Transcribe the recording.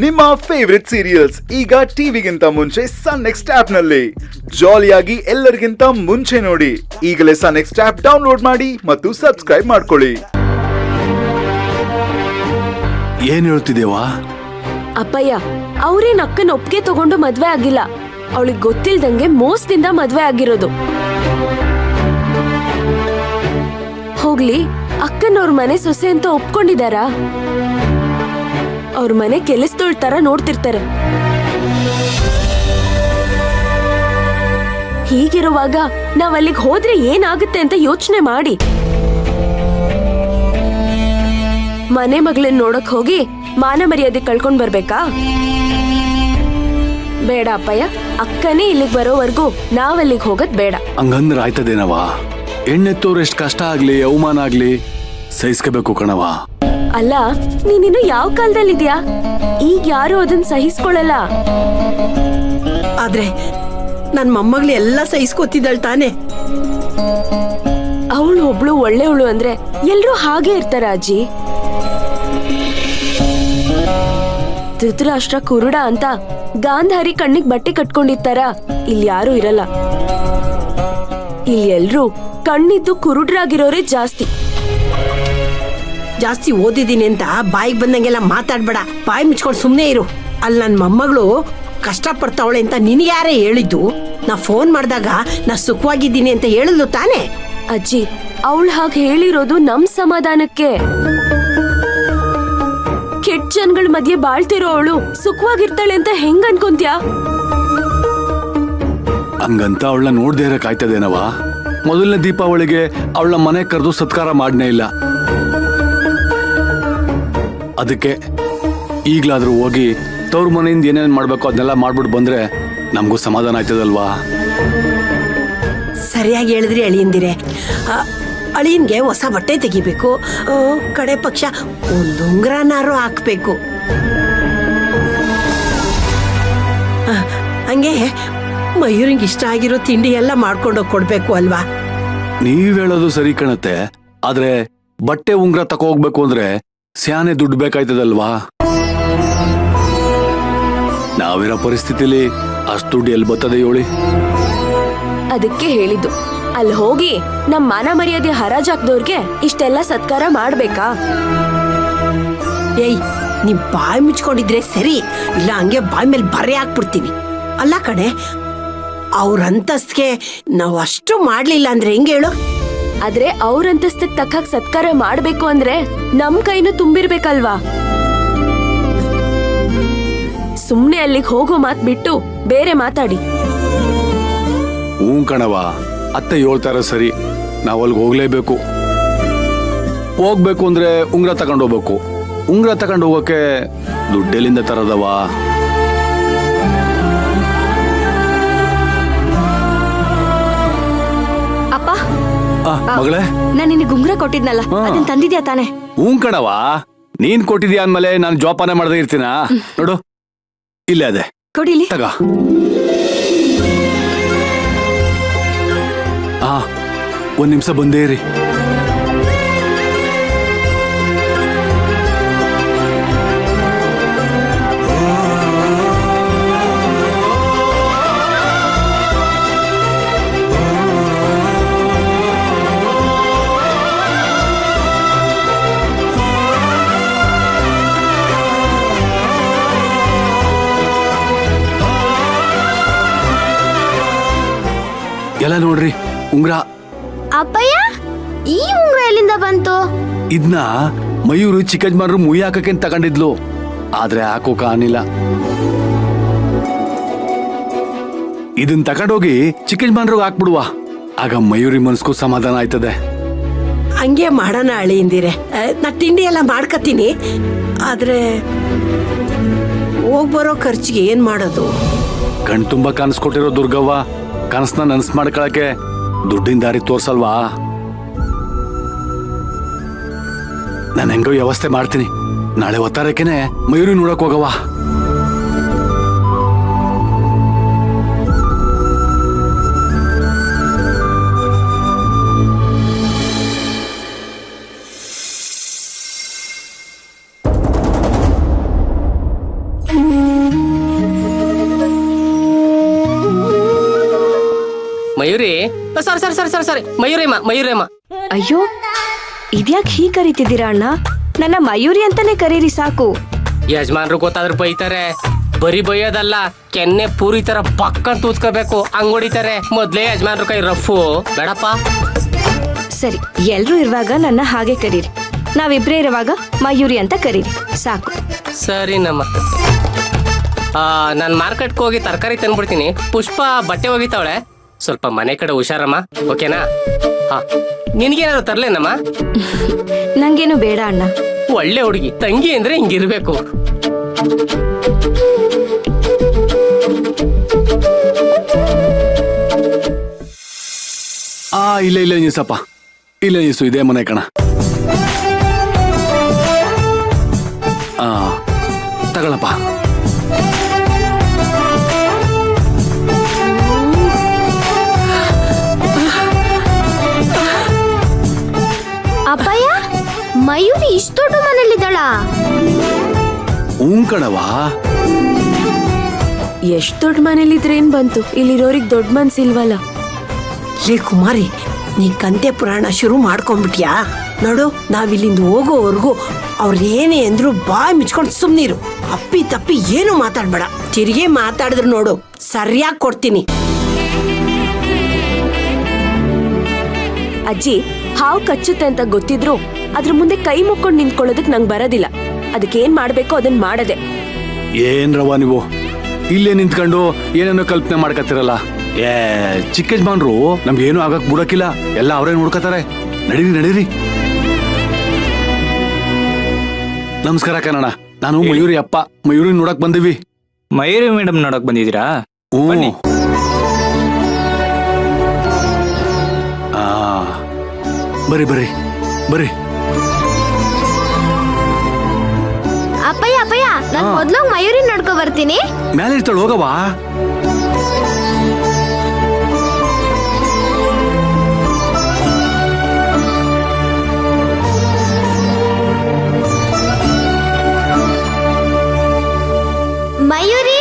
ನಿಮ್ಮ favourite serials ಈಗ ಟಿವಿಗಿಂತ ಮುಂಚೆ ಸನ್ ನೆಕ್ಸ್ಟ್ ಆಪ್ ನಲ್ಲಿ ಜಾಲಿಯಾಗಿ ಎಲ್ಲರಿಗಿಂತ ಮುಂಚೆ ನೋಡಿ. ಈಗಲೇ ಸನ್ ನೆಕ್ಸ್ಟ್ ಆಪ್ ಡೌನ್ಲೋಡ್ ಮಾಡಿ ಮತ್ತು ಸಬ್ಸ್ಕ್ರೈಬ್ ಮಾಡ್ಕೊಳ್ಳಿ. ಏನ್ ಹೇಳ್ತಿದ್ದೇವಾ? ಅಪ್ಪಯ್ಯ, ಅವ್ರೇನ್ ಅಕ್ಕನ ಒಪ್ಪಿಗೆ ತಗೊಂಡು ಮದ್ವೆ ಆಗಿಲ್ಲ. ಅವಳಿಗೆ ಗೊತ್ತಿಲ್ದಂಗೆ ಮೋಸದಿಂದ ಮದ್ವೆ ಆಗಿರೋದು. ಹೋಗ್ಲಿ, ಅಕ್ಕನವ್ರ ಮನೆ ಸೊಸೆ ಅಂತ ಒಪ್ಕೊಂಡಿದಾರ? ಅವ್ರ ಮನೆ ಕೆಲಸದೋಳ್ ತರ ನೋಡ್ತಿರ್ತಾರೆ. ಹೀಗಿರುವಾಗ ನಾವ್ ಅಲ್ಲಿಗೆ ಹೋದ್ರೆ ಏನಾಗುತ್ತೆ ಅಂತ ಯೋಚನೆ ಮಾಡಿ. ಮನೆ ಮಗಳನ್ನ ನೋಡಕ್ ಹೋಗಿ ಮಾನ ಮರ್ಯಾದೆ ಕಳ್ಕೊಂಡ್ ಬರ್ಬೇಕಾ? ಬೇಡ ಅಪ್ಪಯ್ಯ, ಅಕ್ಕನೇ ಇಲ್ಲಿಗೆ ಬರೋವರೆಗೂ ನಾವಲ್ಲಿಗೆ ಹೋಗದ್ ಬೇಡ. ಹಂಗಂದ್ರ ಆಯ್ತದೇನವ? ಹೆಣ್ಣೆತ್ತೋರು ಎಷ್ಟ್ ಕಷ್ಟ ಆಗ್ಲಿ ಅವಮಾನ ಆಗ್ಲಿ ಸಹಿಸ್ಕೋಬೇಕು ಕಣವ. ಅಲ್ಲ, ನೀನಿನ್ನು ಯಾವ ಕಾಲದಲ್ಲಿದ್ಯಾ? ಈಗ ಯಾರು ಅದನ್ನ ಸಹಿಸ್ಕೊಳ್ಳಲ್ಲ. ಆದ್ರೆ ನನ್ ಮೊಮ್ಮಗಳು ಎಲ್ಲ ಸಹಿಸ್ಕೊತಿದ್ದಾಳ್ ತಾನೆ. ಅವಳು ಒಬ್ಳು ಒಳ್ಳೆವಳು ಅಂದ್ರೆ ಎಲ್ರೂ ಹಾಗೆ ಇರ್ತಾರ ಅಜ್ಜಿ. ಧೃತರಾಷ್ಟ್ರ ಕುರುಡ ಅಂತ ಗಾಂಧಾರಿ ಕಣ್ಣಿಗೆ ಬಟ್ಟೆ ಕಟ್ಕೊಂಡಿರ್ತಾರ? ಇಲ್ಲಿ ಯಾರು ಇರಲ್ಲ. ಇಲ್ಲಿ ಎಲ್ರೂ ಕಣ್ಣಿದ್ದು ಕುರುಡ್ರಾಗಿರೋರೇ ಜಾಸ್ತಿ. ಜಾಸ್ತಿ ಓದಿದೀನಿ ಅಂತ ಬಾಯಿಗೆ ಬಂದಂಗೆಲ್ಲ ಮಾತಾಡ್ಬೇಡ. ಬಾಯಿ ಮುಚ್ಕೊಂಡು ಸುಮ್ನೆ ಇರು. ಅಲ್ಲಿ ನನ್ ಮೊಮ್ಮಗಳು ಕಷ್ಟ ಪಡ್ತಾವಳೆ ಅಂತ ನಿನ್ ಯಾರೇ ಹೇಳಿದ್ದು? ನಾ ಫೋನ್ ಮಾಡಿದಾಗ ನಾ ಸುಖವಾಗಿದ್ದೀನಿ ಅಂತ ಹೇಳಿದ್ಲು ತಾನೆ. ಅಜ್ಜಿ, ಅವಳು ಹಾಗೆ ಹೇಳಿರೋದು ನಮ್ ಸಮಾಧಾನಕ್ಕೆ. ಕೆಟ್ಟ ಜನಗಳ ಮಧ್ಯೆ ಬಾಳ್ತಿರೋ ಅವಳು ಸುಖವಾಗಿರ್ತಾಳೆ ಅಂತ ಹೆಂಗ್ ಅನ್ಕೊಂತ್ಯಾ? ಹಂಗಂತ ಅವಳನ್ನ ನೋಡ್ದೇ ಇರಕ್ಕಾಯ್ತದೇನವ? ಮೊದಲನೇ ದೀಪಾವಳಿಗೆ ಅವಳ ಮನೆ ಕರೆದು ಸತ್ಕಾರ ಮಾಡ್ನೇ ಇಲ್ಲ. ಅದಕ್ಕೆ ಈಗ್ಲಾದ್ರೂ ಹೋಗಿ ತವ್ರ ಮನೆಯಿಂದ ಏನೇನ್ ಮಾಡ್ಬೇಕು ಅದನ್ನೆಲ್ಲ ಮಾಡ್ಬಿಟ್ಟು ಬಂದ್ರೆ ನಮಗೂ ಸಮಾಧಾನ ಆಯ್ತದಲ್ವಾ? ಸರಿಯಾಗಿ ಹೇಳಿದ್ರಿ ಅಳಿಯಂದಿರೆ. ಅಳಿಯನ್ಗೆ ಹೊಸ ಬಟ್ಟೆ ತೆಗಿಬೇಕು, ಕಡೆ ಪಕ್ಷ ಒಂದು ಉಂಗ್ರನಾರು ಹಾಕ್ಬೇಕು. ಹಂಗೆ ಮಯೂರಿಂಗ್ ಇಷ್ಟ ಆಗಿರೋ ತಿಂಡಿ ಎಲ್ಲ ಮಾಡ್ಕೊಂಡೋಗಿ ಕೊಡ್ಬೇಕು ಅಲ್ವಾ? ನೀವ್ ಹೇಳೋದು ಸರಿ ಕಣತ್ತೆ. ಆದ್ರೆ ಬಟ್ಟೆ ಉಂಗ್ರ ತಕೋ ಹೋಗ್ಬೇಕು ಅಂದ್ರೆ ಸ್ಯಾನೆ ದುಡ್ಡು ಬೇಕಾಯ್ತದಲ್ವಾ? ನಾವಿರೋ ಪರಿಸ್ಥಿತಿಲಿ ಅಷ್ಟು ದುಡ್ಡು ಎಲ್ಲಿ ಬರ್ತದೆ ಹೇಳಿ? ಅದಕ್ಕೆ ಹೇಳಿದ್ದು, ಅಲ್ಲಿ ಹೋಗಿ ನಮ್ ಮಾನ ಮರ್ಯಾದೆ ಹರಾಜಾಕ್ದವ್ರಿಗೆ ಇಷ್ಟೆಲ್ಲ ಸತ್ಕಾರ ಮಾಡ್ಬೇಕಾ? ಏಯ್, ನೀವ್ ಬಾಯಿ ಮುಚ್ಕೊಂಡಿದ್ರೆ ಸರಿ, ಇಲ್ಲ ಹಂಗೆ ಬಾಯಿ ಮೇಲೆ ಬರೆ ಹಾಕ್ಬಿಡ್ತೀನಿ. ಅಲ್ಲ ಕಣೆ, ಅವ್ರ ಅಂತಸ್ತಿಗೆ ನಾವು ಅಷ್ಟು ಮಾಡ್ಲಿಲ್ಲ ಅಂದ್ರೆ ಹೆಂಗ ಹೇಳು? ಆದ್ರೆ ಅವ್ರ ಅಂತಸ್ತಕ್ ತಕ್ಕಾಗ ಸತ್ಕಾರ ಮಾಡ್ಬೇಕು ಅಂದ್ರೆ ನಮ್ ಕೈನು ತುಂಬಿರ್ಬೇಕಲ್ವಾ? ಸುಮ್ನೆ ಅಲ್ಲಿಗೆ ಹೋಗೋ ಮಾತ್ ಬಿಟ್ಟು ಬೇರೆ ಮಾತಾಡಿ. ಹ್ಞೂ ಕಣವ, ಅತ್ತೆ ಹೇಳ್ತಾರ ಸರಿ. ನಾವ್ ಅಲ್ಲಿಗೆ ಹೋಗ್ಲೇಬೇಕು. ಹೋಗ್ಬೇಕು ಅಂದ್ರೆ ಉಂಗ್ರ ತಗೊಂಡು ಹೋಗ್ಬೇಕು. ಉಂಗ್ರ ತಗೊಂಡು ಹೋಗೋಕೆ ದುಡ್ಡೆಲ್ಲಿಂದ ತರದವ? ಅಪ್ಪ, ಮಗಳೇ, ನಾನು ನಿನಗೆ ಉಂಗ್ರ ಕೊಟ್ಟಿದ್ನಲ್ಲ, ಅದನ್ನ ತಂದಿದ್ಯಾ ತಾನೆ? ಹ್ಞೂ ಕಣವ, ನೀನ್ ಕೊಟ್ಟಿದ್ಯಾ ಅಂದ್ಮೇಲೆ ನಾನು ಜೋಪಾನ ಮಾಡದೇ ಇರ್ತೀನ? ನೋಡು, ಇಲ್ಲೇ ಅದೇ, ಕೊಡಿಲಿ. ತಗ. ಒಂದ್ ನಿಮಿಷ ಬಂದೇ ಇರಿ. ಎಲ್ಲ ನೋಡ್ರಿ ಉಂಗ್ರ. ಅಪ್ಪಯ್ಯ, ಈ ಉಂಗ್ರ ಎಲ್ಲಿಂದ ಬಂತು? ಇದ್ನ ಮಯೂರು ಚಿಕ್ಕಜ್ಮಾನ್ರು ಮುಯಿ ಹಾಕಕ್ಕೆ ತಗೊಂಡಿದ್ಲು, ಆದ್ರೆ ಹಾಕೋಕ ಆನಿಲ್ಲ. ಇದನ್ ತಗೊಂಡೋಗಿ ಚಿಕ್ಕಜ್ಮಾನ್ರಿಗೆ ಹಾಕ್ಬಿಡುವ, ಆಗ ಮಯೂರಿ ಮನ್ಸ್ಗೂ ಸಮಾಧಾನ ಆಯ್ತದೆ. ಹಂಗೆ ಮಾಡೋಣ ಅಳಿಯಂದಿರೆ. ನಾ ತಿಂಡಿ ಎಲ್ಲ ಮಾಡ್ಕತೀನಿ. ಆದ್ರೆ ಹೋಗ್ಬರೋ ಖರ್ಚಿಗೆ ಏನ್ ಮಾಡೋದು? ಕಣ್ ತುಂಬಾ ಕನಸ್ಕೊಟ್ಟಿರೋ ದುರ್ಗವ್ವ ಕನಸನ್ನ ನನಸ್ ಮಾಡ್ಕೊಳಕ್ಕೆ ದುಡ್ಡಿನ ದಾರಿ ತೋರ್ಸಲ್ವಾ? ನಾನು ಹೆಂಗೋ ವ್ಯವಸ್ಥೆ ಮಾಡ್ತೀನಿ. ನಾಳೆ ಒತ್ತಾರಕ್ಕೆನೆ ಮಯೂರಿ ನೋಡಕ್ ಹೋಗವಾ? ಮಯೂರಿ, ಸಾರಿ ಮಯೂರೇಮ್ಮ. ಅಯ್ಯೋ ಇದ್ಯಾಕ್ ಹೀಗ್ ಕರೀತಿದ್ದೀರಾ ಅಣ್ಣ? ನನ್ನ ಮಯೂರಿ ಅಂತಾನೆ ಕರೀರಿ ಸಾಕು. ಯಜಮಾನ್ರು ಗೊತ್ತಾದ್ರೆ ಬೈತಾರೆ. ಬರೀ ಬೈಯೋದಲ್ಲ, ಕೆನ್ನೆ ಪೂರಿ ತರ ಪಕ್ಕ ತೂತ್ಕೋಬೇಕು, ಹಂಗ್ ಹೊಡಿತಾರೆ. ಮೊದ್ಲೇ ಯಜಮಾನ್ರು ಕೈ ರಫು. ಬೇಡಪ್ಪ. ಸರಿ, ಎಲ್ರೂ ಇರುವಾಗ ನನ್ನ ಹಾಗೆ ಕರೀರಿ. ನಾವಿಬ್ರೇ ಇರುವಾಗ ಮಯೂರಿ ಅಂತ ಕರೀರಿ ಸಾಕು. ಸರಿ ನಮ್ಮ. ನಾನು ಮಾರ್ಕೆಟ್ಗೆ ಹೋಗಿ ತರಕಾರಿ ತಂದ್ಬಿಡ್ತೀನಿ. ಪುಷ್ಪ ಬಟ್ಟೆ ಒಗಿತಾವಳೆ, ಸ್ವಲ್ಪ ಮನೆ ಕಡೆ ಹುಷಾರಮ್ಮ, ಓಕೆನಾ? ಹಾ, ನಿನ್ಗೇನಾದ್ರು ತರ್ಲೇನಮ್ಮ? ನಂಗೇನು ಬೇಡ ಅಣ್ಣ. ಒಳ್ಳೆ ಹುಡುಗಿ, ತಂಗಿ ಅಂದ್ರೆ ಹಿಂಗಿರ್ಬೇಕು. ಇಲ್ಲ ನಿಸಪ್ಪ, ಇಲ್ಲ ನಿಸು, ಇದೇ ಮನೆ ಕಣ. ತಗೊಳಪ್ಪ. ಅಪ್ಪಯ್ಯ, ಮಯೂರಿ ಇಷ್ಟು ದೊಡ್ಡ ಮನೇಲಿದ್ದಾಳ? ಕಣವಾ. ಎಷ್ಟ್ ದೊಡ್ಡ ಮನೇಲಿದ್ರೆ ಏನ್ ಬಂತು, ಇಲ್ಲಿರೋರಿಗೆ ದೊಡ್ಡ ಮನ್ಸಿಲ್ವಲ್ಲ. ಲೇ ಕುಮಾರಿ, ನೀ ಕಂತೆ ಪುರಾಣ ಶುರು ಮಾಡ್ಕೊಂಡ್ಬಿಟ್ಯಾ? ನೋಡು, ನಾವಿಲ್ಲಿಂದ ಹೋಗೋವರೆಗೂ ಅವ್ರೇನೇ ಅಂದ್ರು ಬಾಯ್ ಮುಚ್ಕೊಂಡು ಸುಮ್ನಿರು. ಅಪ್ಪಿ ತಪ್ಪಿ ಏನು ಮಾತಾಡ್ಬೇಡ. ತಿರುಗಿ ಮಾತಾಡಿದ್ರು ನೋಡು, ಸರಿಯಾಗಿ ಕೊಡ್ತೀನಿ. ಅಜ್ಜಿ, ಹಾವು ಕಚ್ಚುತ್ತೆ ಅಂತ ಗೊತ್ತಿದ್ರು ಅದ್ರ ಮುಂದೆ ಕೈ ಮುಕ್ಕೊಂಡು ನಿಂತ್ಕೊಳ್ಳೋದಕ್ ನಂಗೆ ಬರೋದಿಲ್ಲ. ಅದಕ್ಕೇನ್ ಮಾಡ್ಬೇಕೋ ಅದನ್ನ ಮಾಡದೆ. ಏನ್ ರವ ನೀವು ಇಲ್ಲೇ ನಿಂತ್ಕೊಂಡು ಏನೇನೋ ಕಲ್ಪನೆ ಮಾಡ್ಕತ್ತಿರಲ್ಲ. ಚಿಕ್ಕ ಯಜಮಾನ್ರು ನಮ್ಗೇನು ಆಗಕ್ ಬಿಡಕ್ಕಿಲ್ಲ, ಎಲ್ಲ ಅವರೇ ನೋಡ್ಕತಾರೆ. ನಡೀರಿ. ನಮಸ್ಕಾರ ಕನ್ನಡ, ನಾನು ಮಯೂರಿ ಅಪ್ಪ. ಮಯೂರಿ ನೋಡಕ್ ಬಂದಿವಿ. ಮಯೂರಿ ಮೇಡಮ್ ನೋಡಕ್ ಬಂದಿದ್ದೀರಾ? ಬನ್ನಿ. ಬರ್ರಿ. ಅಪ್ಪಯ್ಯ, ನಾನು ಮೊದ್ಲು ಮಯೂರಿ ನೋಡ್ಕೊ ಬರ್ತೀನಿ. ಮ್ಯಾಲೆ ಇರ್ತಾಳ, ಹೋಗವಾ. ಮಯೂರಿ,